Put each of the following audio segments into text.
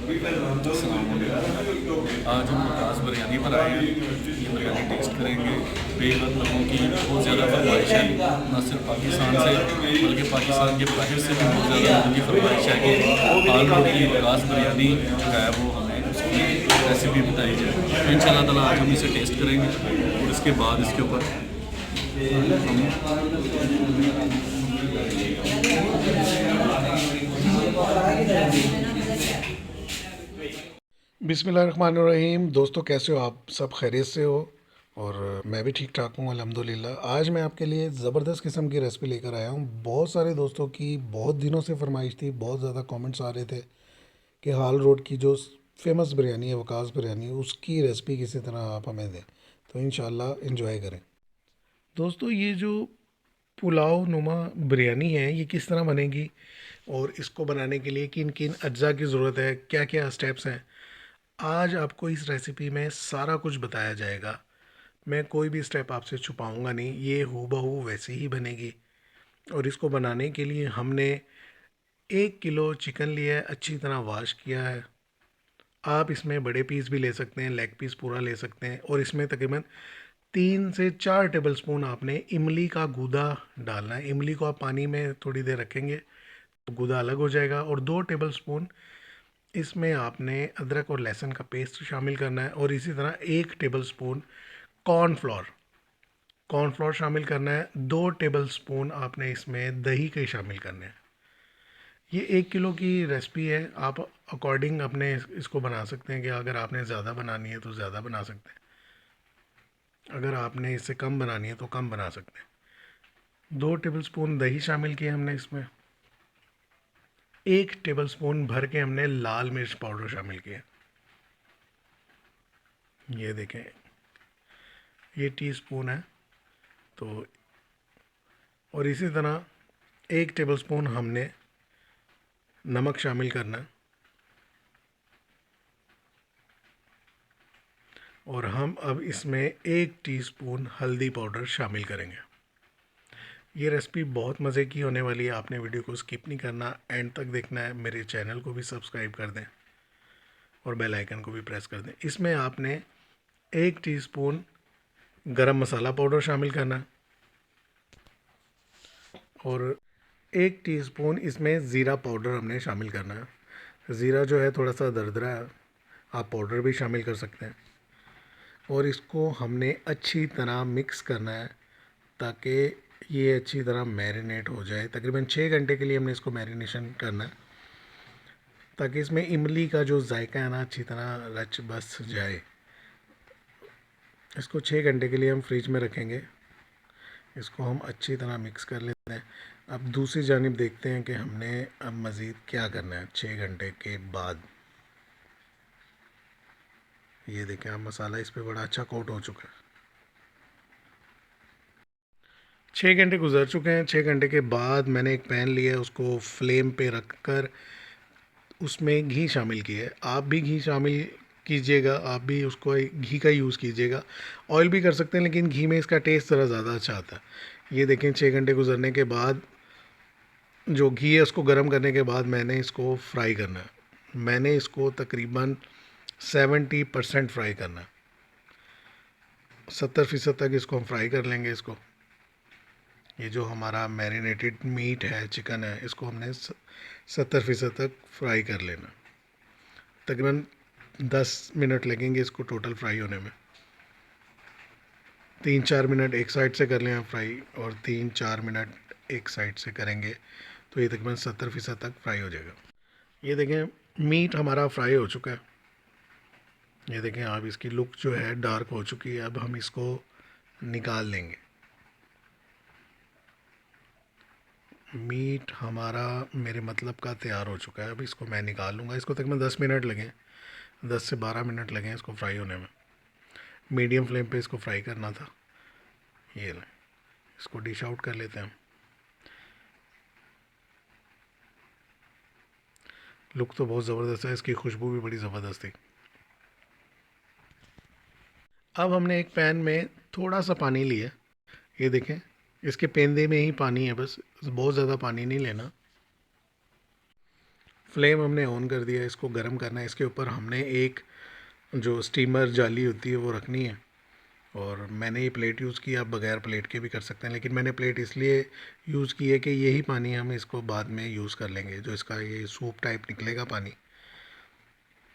आज हम मकास बिरयानी पर आए हैं। ये बिरयानी टेस्ट करेंगे। बेहद लोगों की बहुत ज़्यादा फरमाइश है, न सिर्फ पाकिस्तान से बल्कि पाकिस्तान के बाहर से भी बहुत ज़्यादा लोगों की फरमाइश है कि हाल रोड की मकास बिरयानी जो है वो हमें उसकी रेसिपी बताई जाए। तो इंशाल्लाह ताला आज हम इसे टेस्ट करेंगे और इसके बाद इसके ऊपर बिस्मिल्लाहिर्रहमानिर्रहीम। दोस्तों, कैसे हो आप? सब खैरियत से हो? और मैं भी ठीक ठाक हूँ अल्हम्दुलिल्लाह। आज मैं आपके लिए ज़बरदस्त किस्म की रेसिपी लेकर आया हूँ। बहुत सारे दोस्तों की बहुत दिनों से फरमाइश थी, बहुत ज़्यादा कमेंट्स आ रहे थे कि हाल रोड की जो फेमस बिरयानी है, वकास बिरयानी, उसकी रेसिपी किसी तरह आप हमें दें। तो इंशाल्लाह एंजॉय करें। दोस्तों, ये जो पुलाव नुमा बिरयानी है, ये किस तरह बनेगी और इसको बनाने के लिए किन किन अज्जा की ज़रूरत है, क्या क्या स्टेप्स हैं, आज आपको इस रेसिपी में सारा कुछ बताया जाएगा। मैं कोई भी स्टेप आपसे छुपाऊंगा नहीं, ये हूबहू वैसी ही बनेगी। और इसको बनाने के लिए हमने 1 किलो चिकन लिया है, अच्छी तरह वॉश किया है। आप इसमें बड़े पीस भी ले सकते हैं, लेग पीस पूरा ले सकते हैं। और इसमें तकरीबन 3 से 4 टेबल स्पून आपने इमली का गूदा डालना है। इमली को आप पानी में थोड़ी देर रखेंगे तो गूदा अलग हो जाएगा। और 2 टेबल स्पून इसमें आपने अदरक और लहसुन का पेस्ट शामिल करना है। और इसी तरह 1 टेबल स्पून कॉर्नफ्लोर कॉर्नफ्लोर शामिल करना है। 2 टेबल स्पून आपने इसमें दही के शामिल करने हैं। ये 1 किलो की रेसिपी है। आप अकॉर्डिंग अपने इसको बना सकते हैं कि अगर आपने ज़्यादा बनानी है तो ज़्यादा बना सकते हैं, अगर आपने इससे कम बनानी है तो कम बना सकते हैं। 2 टेबल स्पून दही शामिल किए हमने इसमें। 1 टेबल स्पून भर के हमने लाल मिर्च पाउडर शामिल किया। ये देखें, ये टीस्पून है। तो और इसी तरह 1 टेबल स्पून हमने नमक शामिल करना है। और हम अब इसमें 1 टीस्पून हल्दी पाउडर शामिल करेंगे। ये रेसिपी बहुत मज़े की होने वाली है। आपने वीडियो को स्किप नहीं करना, एंड तक देखना है। मेरे चैनल को भी सब्सक्राइब कर दें और बेल आइकन को भी प्रेस कर दें। इसमें आपने 1 टीस्पून गरम मसाला पाउडर शामिल करना है। और 1 टीस्पून इसमें ज़ीरा पाउडर हमने शामिल करना है। ज़ीरा जो है थोड़ा सा दरदरा है, आप पाउडर भी शामिल कर सकते हैं। और इसको हमने अच्छी तरह मिक्स करना है ताकि ये अच्छी तरह मैरिनेट हो जाए। तकरीबन 6 घंटे के लिए हमने इसको मैरिनेशन करना है ताकि इसमें इमली का जो जायका है ना अच्छी तरह रच बस जाए। इसको 6 घंटे के लिए हम फ्रिज में रखेंगे। इसको हम अच्छी तरह मिक्स कर लेते हैं। अब दूसरी जानिब देखते हैं कि हमने अब मज़ीद क्या करना है 6 घंटे के बाद। ये देखें, अब मसाला इस पर बड़ा अच्छा कोट हो चुका है। 6 घंटे गुजर चुके हैं। 6 घंटे के बाद मैंने एक पैन लिया है, उसको फ्लेम पे रख कर उसमें घी शामिल किया है। आप भी घी शामिल कीजिएगा, आप भी उसको घी का यूज़ कीजिएगा। ऑयल भी कर सकते हैं लेकिन घी में इसका टेस्ट ज़रा ज़्यादा अच्छा आता है। ये देखें, 6 घंटे गुजरने के बाद जो घी है उसको गर्म करने के बाद मैंने इसको फ्राई करना है। मैंने इसको तकरीबन 70% फ्राई करना है। 70% तक इसको हम फ्राई कर लेंगे। इसको, ये जो हमारा मैरिनेटेड मीट है, चिकन है, इसको हमने 70% तक फ्राई कर लेना। तकरीबन 10 मिनट लगेंगे इसको टोटल फ्राई होने में। 3-4 मिनट एक साइड से कर लें आप फ्राई, और 3-4 मिनट एक साइड से करेंगे तो ये तकरीबन 70% तक फ्राई हो जाएगा। ये देखें, मीट हमारा फ्राई हो चुका है। ये देखें, आप इसकी लुक जो है डार्क हो चुकी है। अब हम इसको निकाल लेंगे। मीट हमारा मेरे मतलब का तैयार हो चुका है। अब इसको मैं निकाल लूँगा। इसको तकरीबन 10 मिनट लगें, 10 से 12 मिनट लगें इसको फ्राई होने में। मीडियम फ्लेम पे इसको फ्राई करना था। ये लें, इसको डिश आउट कर लेते हैं। लुक तो बहुत ज़बरदस्त है, इसकी खुशबू भी बड़ी ज़बरदस्त थी। अब हमने एक पैन में थोड़ा सा पानी लिया। ये देखें, इसके पेंदे में ही पानी है, बस बहुत ज़्यादा पानी नहीं लेना। फ्लेम हमने ऑन कर दिया, इसको गर्म करना है। इसके ऊपर हमने एक जो स्टीमर जाली होती है वो रखनी है। और मैंने ये प्लेट यूज़ की, आप बगैर प्लेट के भी कर सकते हैं, लेकिन मैंने प्लेट इसलिए यूज़ की है कि यही पानी हम इसको बाद में यूज़ कर लेंगे, जो इसका ये सूप टाइप निकलेगा पानी।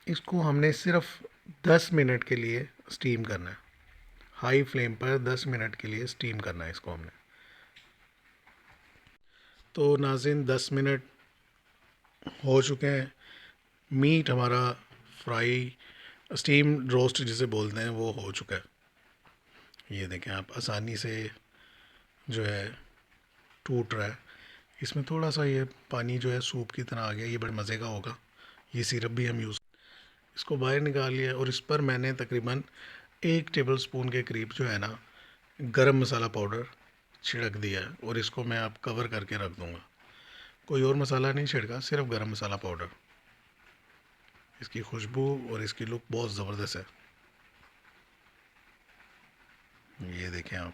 इसको हमने सिर्फ 10 मिनट के लिए स्टीम करना है। हाई फ्लेम पर 10 मिनट के लिए स्टीम करना है इसको हमने। तो नाज़रीन 10 मिनट हो चुके हैं। मीट हमारा फ्राई, स्टीम रोस्ट जिसे बोलते हैं, वो हो चुका है। ये देखें आप, आसानी से जो है टूट रहा है। इसमें थोड़ा सा ये पानी जो है सूप की तरह आ गया, ये बड़े मज़े का होगा। ये सिरप भी हम यूज़, इसको बाहर निकाल लिया और इस पर मैंने तकरीबन 1 टेबल स्पून के करीब जो है ना गरम मसाला पाउडर छिड़क दिया है। और इसको मैं अब कवर करके रख दूँगा। कोई और मसाला नहीं छिड़का, सिर्फ गरम मसाला पाउडर। इसकी खुशबू और इसकी लुक बहुत ज़बरदस्त है। ये देखें आप,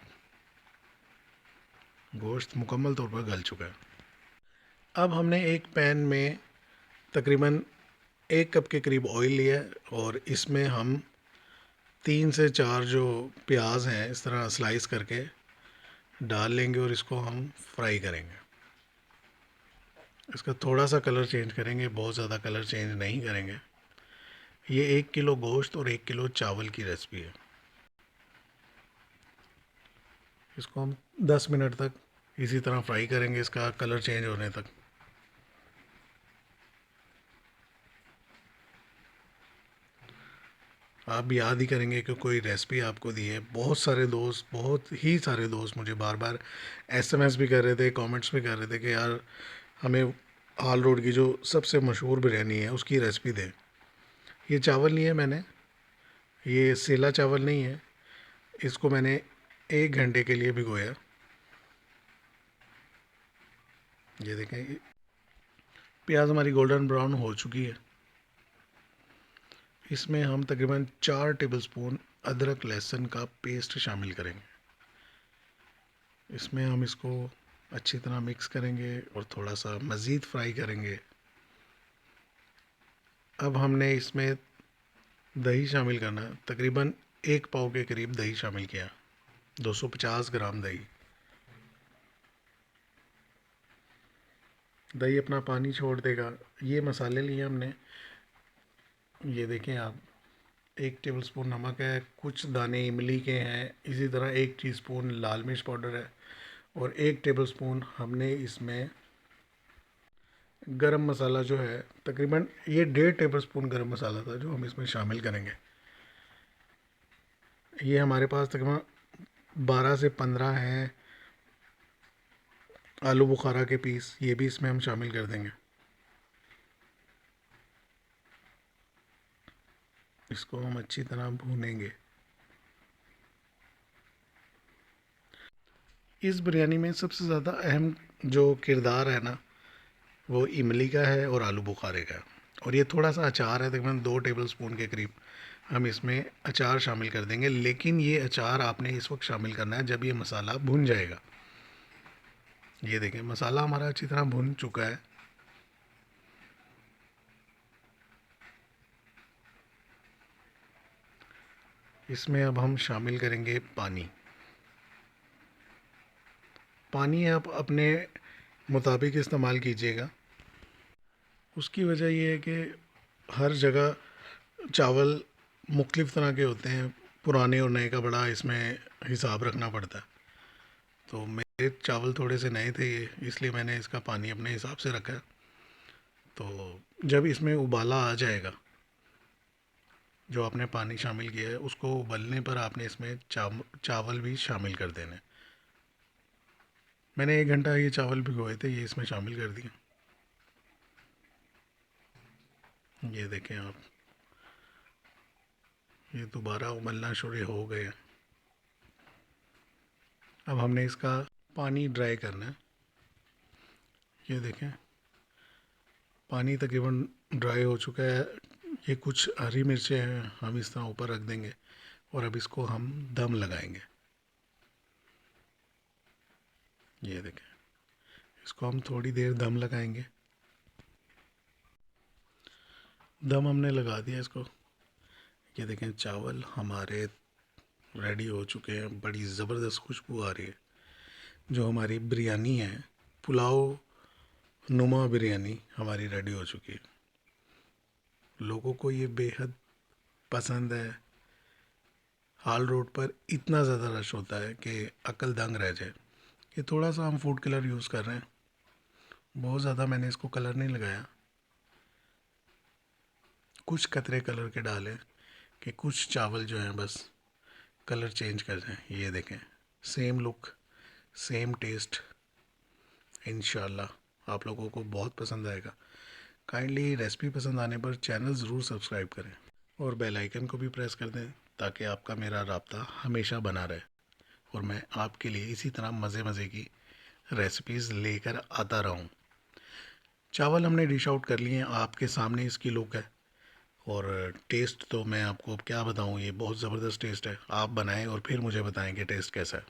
गोश्त मुकम्मल तौर पर गल चुका है। अब हमने एक पैन में तकरीबन 1 कप के करीब ऑयल लिया है और इसमें हम 3 से 4 जो प्याज हैं इस तरह स्लाइस करके डाल लेंगे और इसको हम फ्राई करेंगे। इसका थोड़ा सा कलर चेंज करेंगे, बहुत ज़्यादा कलर चेंज नहीं करेंगे। ये 1 किलो गोश्त और 1 किलो चावल की रेसिपी है। इसको हम 10 मिनट तक इसी तरह फ्राई करेंगे, इसका कलर चेंज होने तक। आप याद ही करेंगे कि कोई रेसिपी आपको दी है। बहुत ही सारे दोस्त मुझे बार बार एसएमएस भी कर रहे थे, कमेंट्स भी कर रहे थे कि यार हमें हाल रोड की जो सबसे मशहूर बिरयानी है उसकी रेसिपी दें। ये चावल नहीं है मैंने, ये सेला चावल नहीं है, इसको मैंने 1 घंटे के लिए भिगोया। ये देखें, प्याज हमारी गोल्डन ब्राउन हो चुकी है। इसमें हम तकरीबन 4 टेबलस्पून अदरक लहसुन का पेस्ट शामिल करेंगे। इसमें हम इसको अच्छी तरह मिक्स करेंगे और थोड़ा सा मज़ीद फ्राई करेंगे। अब हमने इसमें दही शामिल करना है। तकरीबन 1 पाव के करीब दही शामिल किया, 250 ग्राम दही। दही अपना पानी छोड़ देगा। ये मसाले लिए हमने, ये देखें आप, 1 टेबलस्पून नमक है, कुछ दाने इमली के हैं, इसी तरह 1 टीस्पून लाल मिर्च पाउडर है और 1 टेबलस्पून हमने इसमें गरम मसाला जो है, तकरीबन ये 1.5 टेबलस्पून गरम मसाला था जो हम इसमें शामिल करेंगे। ये हमारे पास तकरीबन 12 से 15 हैं आलू बुखारा के पीस, ये भी इसमें हम शामिल कर देंगे। इसको हम अच्छी तरह भूनेंगे। इस बिरयानी में सबसे ज़्यादा अहम जो किरदार है ना, वो इमली का है और आलू बुखारे का। और ये थोड़ा सा अचार है, तकरीबन 2 टेबलस्पून के करीब हम इसमें अचार शामिल कर देंगे। लेकिन ये अचार आपने इस वक्त शामिल करना है जब ये मसाला भुन जाएगा। ये देखें, मसाला हमारा अच्छी तरह भुन चुका है। इसमें अब हम शामिल करेंगे पानी। पानी आप अपने मुताबिक इस्तेमाल कीजिएगा। उसकी वजह ये है कि हर जगह चावल मुख्तलिफ़ तरह के होते हैं, पुराने और नए का बड़ा इसमें हिसाब रखना पड़ता है। तो मेरे चावल थोड़े से नए थे ये, इसलिए मैंने इसका पानी अपने हिसाब से रखा है। तो जब इसमें उबाला आ जाएगा, जो आपने पानी शामिल किया है उसको उबलने पर आपने इसमें चावल भी शामिल कर देने। मैंने 1 घंटा ये चावल भिगोए थे, ये इसमें शामिल कर दिए। ये देखें आप, ये दोबारा उबलना शुरू हो गए हैं। अब हमने इसका पानी ड्राई करना है। ये देखें, पानी तकरीबन ड्राई हो चुका है। ये कुछ हरी मिर्चें हैं, हम इस तरह ऊपर रख देंगे और अब इसको हम दम लगाएंगे। ये देखें, इसको हम थोड़ी देर दम लगाएंगे। दम हमने लगा दिया इसको। ये देखें चावल हमारे रेडी हो चुके हैं, बड़ी ज़बरदस्त खुशबू आ रही है। जो हमारी बिरयानी है, पुलाव नुमा बिरयानी हमारी रेडी हो चुकी है। लोगों को ये बेहद पसंद है। हाल रोड पर इतना ज़्यादा रश होता है कि अकल दंग रह जाए। ये थोड़ा सा हम फूड कलर यूज़ कर रहे हैं, बहुत ज़्यादा मैंने इसको कलर नहीं लगाया, कुछ कतरे कलर के डाले कि कुछ चावल जो हैं बस कलर चेंज कर जाएं। ये देखें, सेम लुक सेम टेस्ट। इंशाल्लाह आप लोगों को बहुत पसंद आएगा। काइंडली रेसिपी पसंद आने पर चैनल ज़रूर सब्सक्राइब करें और बेल आइकन को भी प्रेस कर दें ताकि आपका मेरा राब्ता हमेशा बना रहे और मैं आपके लिए इसी तरह मज़े मज़े की रेसिपीज़ लेकर आता रहूं। चावल हमने डिश आउट कर लिए हैं, आपके सामने इसकी लुक है। और टेस्ट तो मैं आपको अब क्या बताऊं, ये बहुत ज़बरदस्त टेस्ट है। आप बनाएं और फिर मुझे बताएं कि टेस्ट कैसा है।